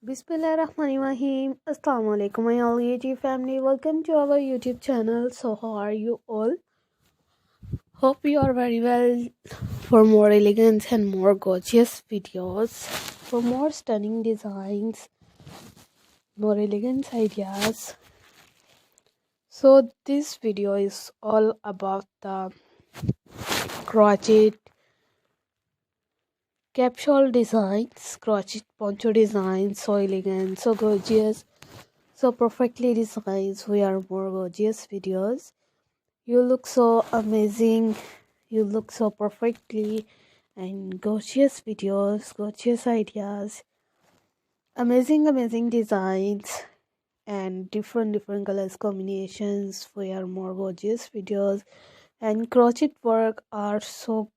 Bismillahirrahmanirrahim. Assalamu alaikum, my all YouTube family. Welcome to our YouTube channel. So, how are you all? Hope you are very well. For more elegant and more gorgeous videos, for more stunning designs, more elegant ideas. So, this video is all about the crochet capsule designs, crochet poncho designs, so elegant, so gorgeous, so perfectly designed. We are more gorgeous videos. You look so amazing, you look so perfectly, and gorgeous videos, gorgeous ideas, amazing designs, and different colors combinations for your more gorgeous videos. And crochet work are so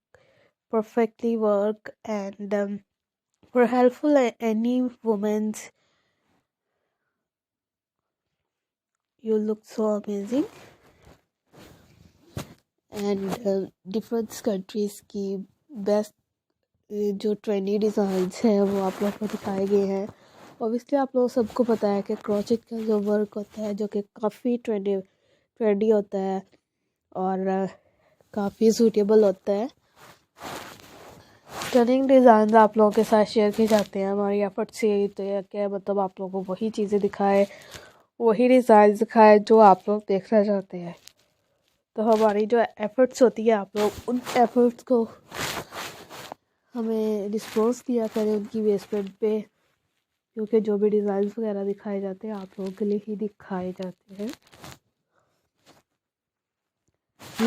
perfectly work, and for helpful any woman's. You look so amazing. And different countries की best जो trendy designs हैं वो आप लोग को दिखाए गए हैं. ऑब्वियसली आप लोग सबको पता है कि क्रोचेट का जो वर्क होता है जो कि काफ़ी ट्रेंडी होता है और काफ़ी सूटेबल होता है. स्टनिंग डिज़ाइन आप लोगों के साथ शेयर किए जाते हैं. हमारी एफर्ट से यही तो है कि मतलब आप लोगों को वही चीज़ें दिखाए, वही डिज़ाइन दिखाए जो आप लोग देखना चाहते हैं. तो हमारी जो एफ़र्ट्स होती है आप लोग उन एफ़र्ट्स को हमें रिस्पॉन्स दिया करें उनकी बेसमेंट पे, क्योंकि जो भी डिज़ाइन वगैरह दिखाए जाते हैं आप लोगों के लिए ही दिखाए जाते हैं.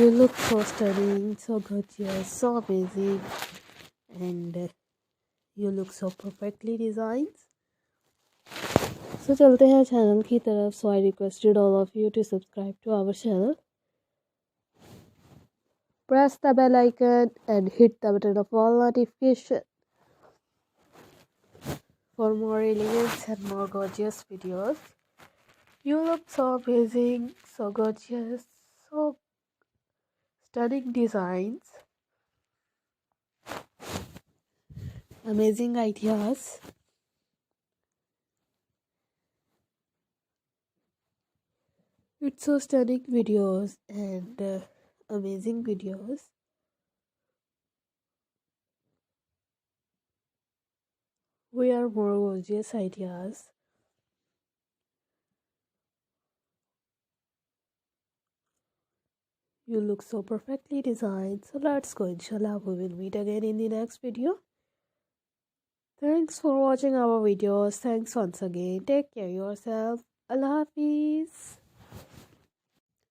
You look so stunning, so gorgeous, so amazing, and you look so perfectly designed. So चलते हैं चैनल की तरफ. So I requested all of you to subscribe to our channel. Press the bell icon and hit the button of all notification for more elegant and more gorgeous videos. You look so amazing, so gorgeous, so stunning designs, amazing ideas. It's so stunning videos and amazing videos. We are more gorgeous ideas. You look so perfectly designed. So let's go. Inshallah, we will meet again in the next video. Thanks for watching our videos. Thanks once again. Take care of yourself. Allah Hafiz.